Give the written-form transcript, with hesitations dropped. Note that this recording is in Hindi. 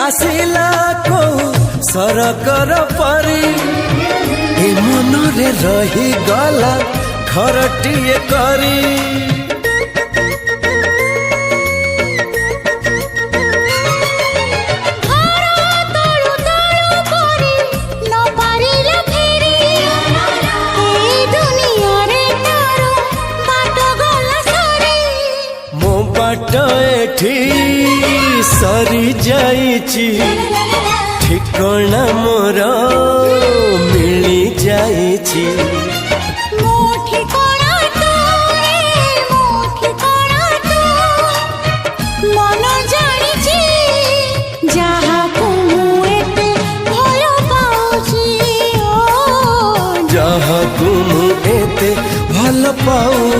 आसिला को सरकर परी ए मनरे रही गला घरटिए करी एठी सरी जाइची ठिकाना मोर मिली जाइची मन जानिची जहाको मु एते भल पाउची जहाको मु एते भल पाउ